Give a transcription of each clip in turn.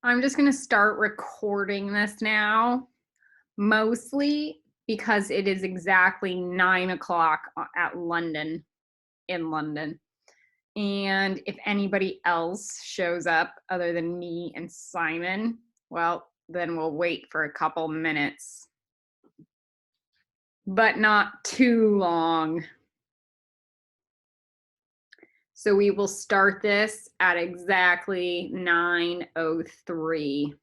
I'm just going to start recording this now, mostly because it is exactly 9 o'clock at London, in London. And if anybody else shows up other than me and Simon, well, then we'll wait for a couple minutes, but not too long. So we will start this at exactly 9:03.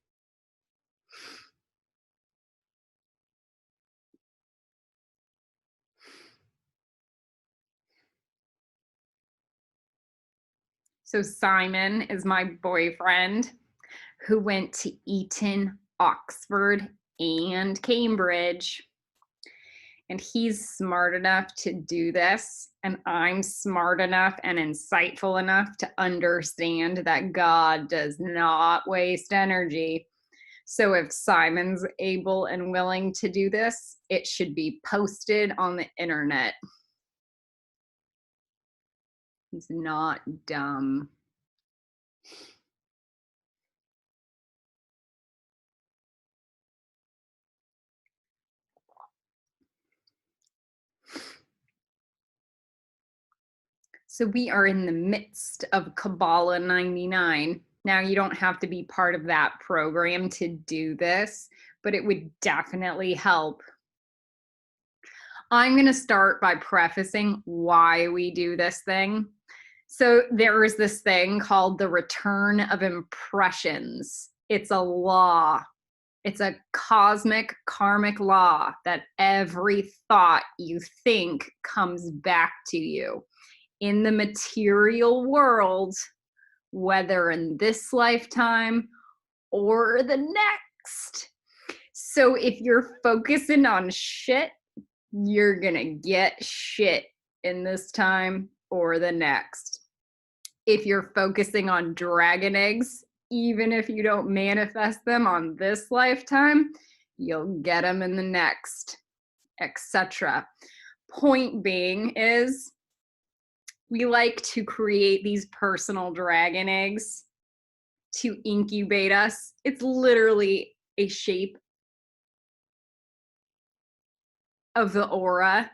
So Simon is my boyfriend who went to Eton, Oxford, and Cambridge. And he's smart enough to do this, and I'm smart enough and insightful enough to understand that God does not waste energy. So if Simon's able and willing to do this, it should be posted on the internet. He's not dumb. So we are in the midst of Kabbalah 99. Now, you don't have to be part of that program to do this, but it would definitely help. I'm going to start by prefacing why we do this thing. So there is this thing called the return of impressions. It's a law. It's a cosmic karmic law that every thought you think comes back to you. In the material world, whether in this lifetime or the next. So if you're focusing on shit, you're gonna get shit in this time or the next. If you're focusing on dragon eggs, even if you don't manifest them on this lifetime, you'll get them in the next, etc. Point being is, we like to create these personal dragon eggs to incubate us. It's literally a shape of the aura.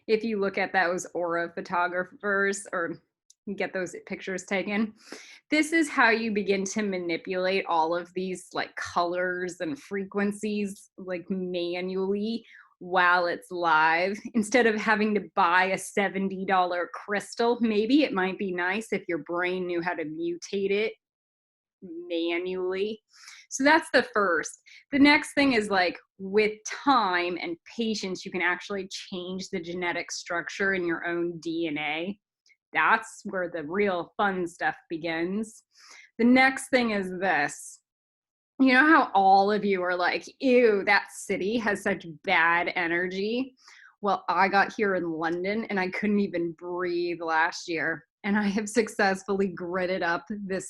If you look at those aura photographers or get those pictures taken, this is how you begin to manipulate all of these like colors and frequencies like manually while it's live. Instead of having to buy a $70 crystal, maybe it might be nice if your brain knew how to mutate it manually. So that's the first. The next thing is like with time and patience, you can actually change the genetic structure in your own DNA. That's where the real fun stuff begins. The next thing is this. You know how all of you are like, ew, that city has such bad energy? Well, I got here in London and I couldn't even breathe last year. And I have successfully gritted up this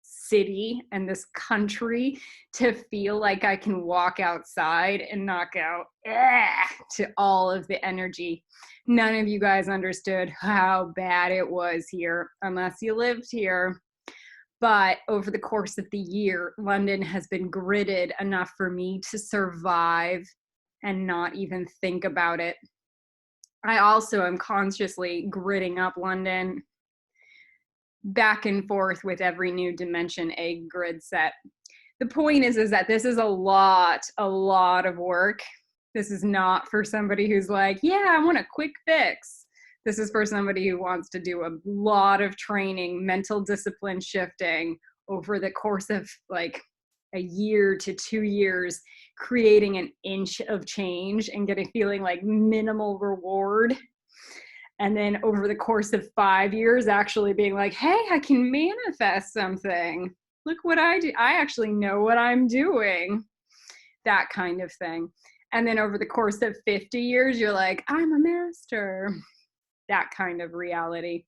city and this country to feel like I can walk outside and knock out to all of the energy. None of you guys understood how bad it was here unless you lived here. But over the course of the year, London has been gritted enough for me to survive and not even think about it. I also am consciously gritting up London back and forth with every new dimension egg grid set. The point is that this is a lot of work. This is not for somebody who's like, yeah, I want a quick fix. This is for somebody who wants to do a lot of training, mental discipline shifting over the course of like a year to 2 years, creating an inch of change and feeling like minimal reward. And then over the course of 5 years, actually being like, hey, I can manifest something. Look what I do. I actually know what I'm doing. That kind of thing. And then over the course of 50 years, you're like, I'm a master. That kind of reality.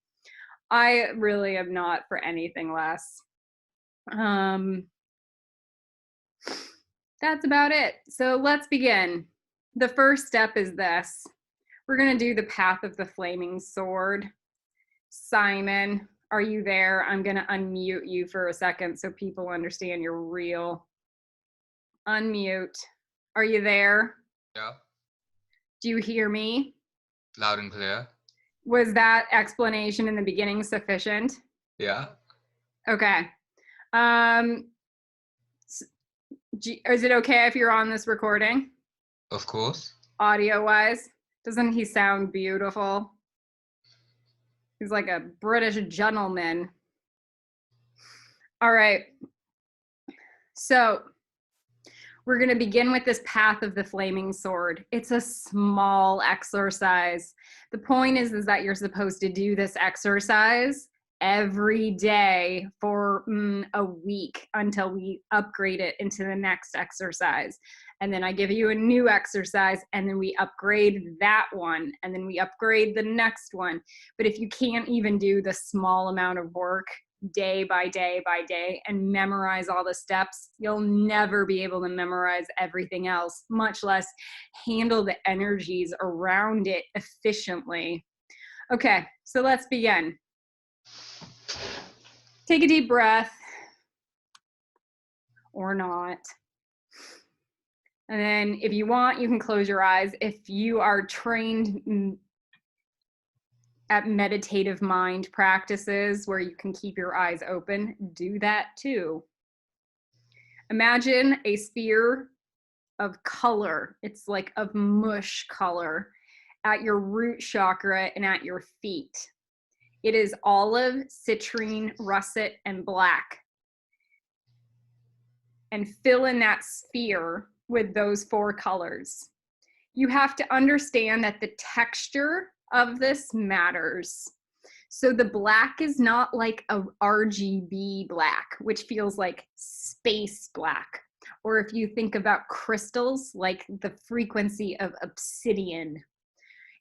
I really am not for anything less. That's about it. So let's begin. The first step is this. We're going to do the path of the flaming sword. Simon, Are you there? I'm going to unmute you for a second so people understand you're real. Unmute. Are you there? Yeah, Do you hear me? loud and clear. Was that explanation in the beginning sufficient? Yeah, Okay. Um, is it okay if you're on this recording, of course. audio wise? Doesn't he sound beautiful? He's like a British gentleman. All right. So we're going to begin with this path of the flaming sword. It's a small exercise. The point is that you're supposed to do this exercise every day for a week until we upgrade it into the next exercise. And then I give you a new exercise, and then we upgrade that one, and then we upgrade the next one. But if you can't even do the small amount of work day by day by day and memorize all the steps, you'll never be able to memorize everything else, much less handle the energies around it efficiently. Okay, so let's begin. Take a deep breath, or not. And then if you want, you can close your eyes. If you are trained at meditative mind practices where you can keep your eyes open, do that too. Imagine a sphere of color. It's like of mush color at your root chakra and at your feet. It is olive, citrine, russet, and black. And fill in that sphere with those 4 colors. You have to understand that the texture of this matters. So the black is not like a RGB black, which feels like space black. Or if you think about crystals, like the frequency of obsidian.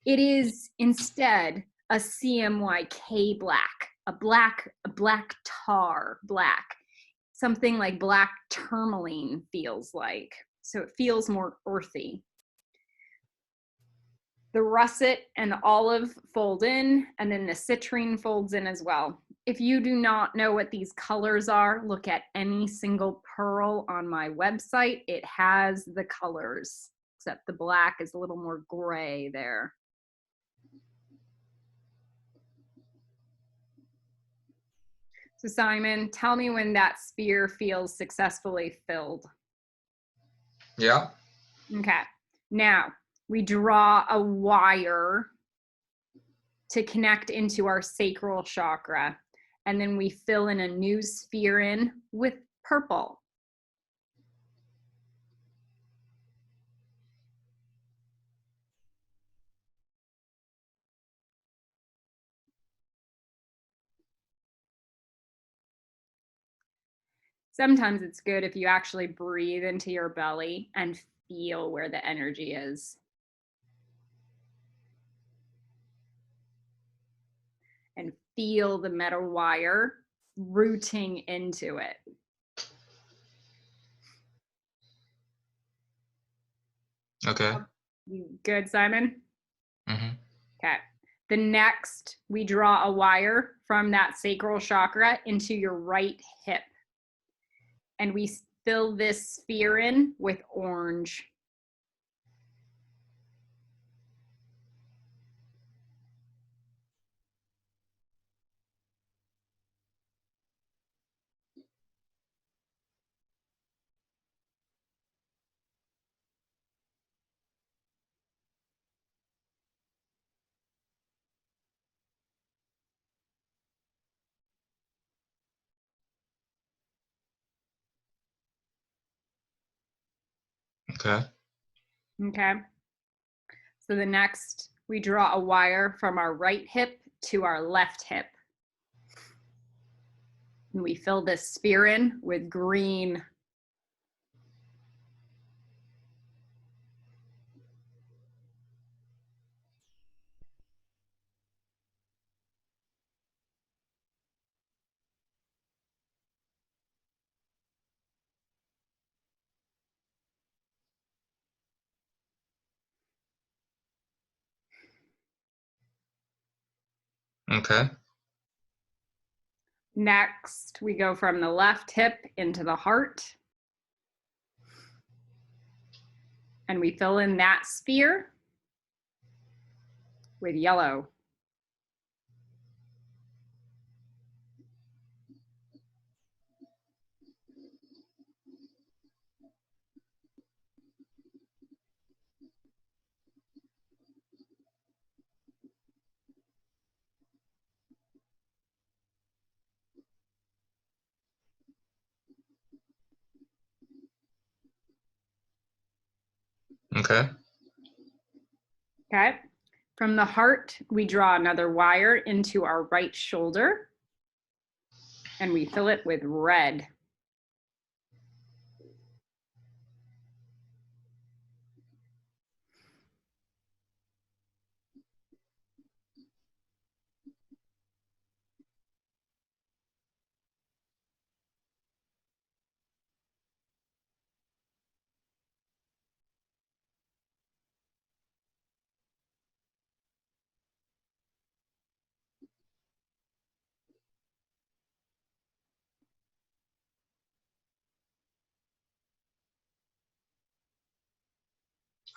It is instead a CMYK black, a black tar black, something like black tourmaline feels like. So it feels more earthy. The russet and the olive fold in, and then the citrine folds in as well. If you do not know what these colors are, look at any single pearl on my website. It has the colors, except the black is a little more gray there. So Simon, tell me when that sphere feels successfully filled. Yeah. Okay. Now, we draw a wire to connect into our sacral chakra, and then we fill in a new sphere in with purple. Sometimes it's good if you actually breathe into your belly and feel where the energy is. And feel the metal wire rooting into it. Okay. You good, Simon? Mm-hmm. Okay. The next, we draw a wire from that sacral chakra into your right hip. And we fill this sphere in with orange. Okay. Okay. So the next, we draw a wire from our right hip to our left hip. And we fill this sphere in with green. Okay. Next, we go from the left hip into the heart. And we fill in that sphere with yellow. Okay. Okay. From the heart, we draw another wire into our right shoulder and we fill it with red.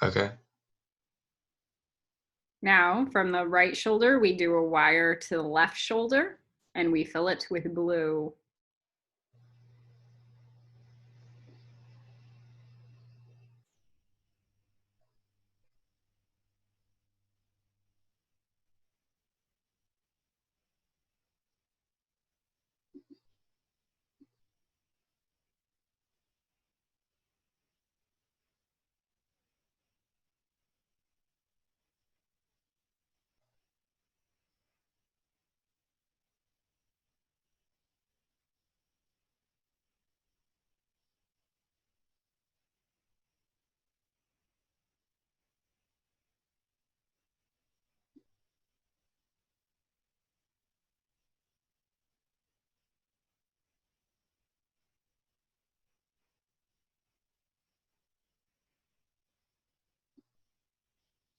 Okay. Now, from the right shoulder, we do a wire to the left shoulder and we fill it with blue.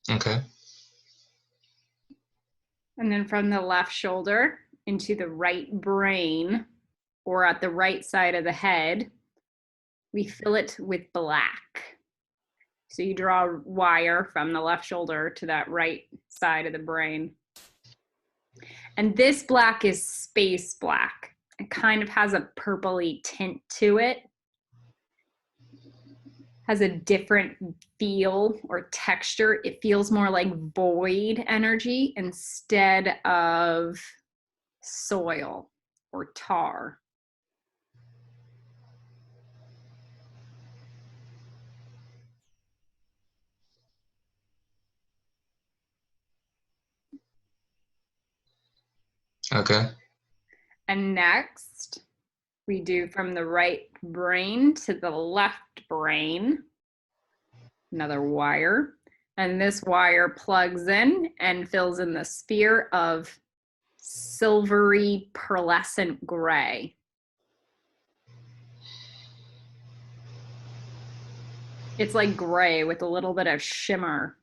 Okay. And then from the left shoulder into the right brain or at the right side of the head, we fill it with black. So you draw a wire from the left shoulder to that right side of the brain. And this black is space black. It kind of has a purpley tint to it. Has a different feel or texture. It feels more like void energy instead of soil or tar. Okay. And next, we do from the right brain to the left brain, another wire. And this wire plugs in and fills in the sphere of silvery pearlescent gray. It's like gray with a little bit of shimmer.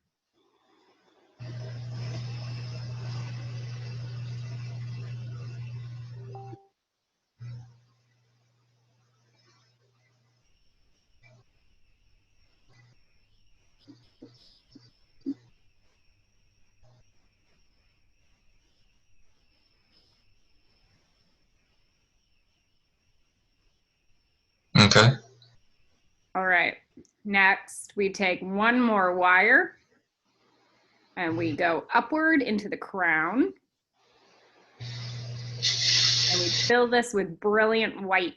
Okay. All right, next we take one more wire and we go upward into the crown. And we fill this with brilliant white.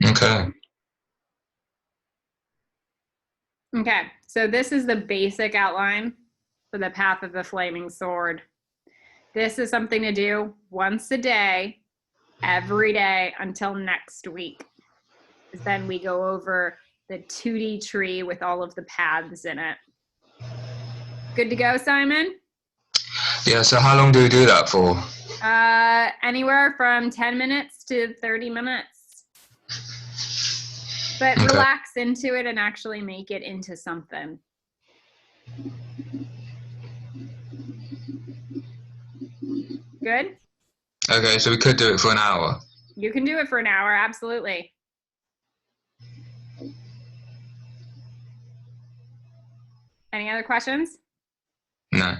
Okay. Okay, so this is the basic outline for the Path of the Flaming Sword. This is something to do once a day, every day until next week. Then we go over the 2D tree with all of the paths in it. Good to go, Simon? Yeah, so how long do we do that for? Anywhere from 10 minutes to 30 minutes. But Okay. relax into it and actually make it into something. Good? Okay, so we could do it for an hour. You can do it for an hour, absolutely. Any other questions? No.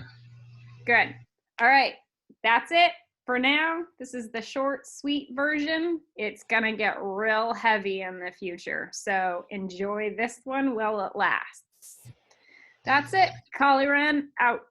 Good. All right, that's it for now. This is the short, sweet version. It's gonna get real heavy in the future, so enjoy this one while it lasts. That's it. Collie Ren out.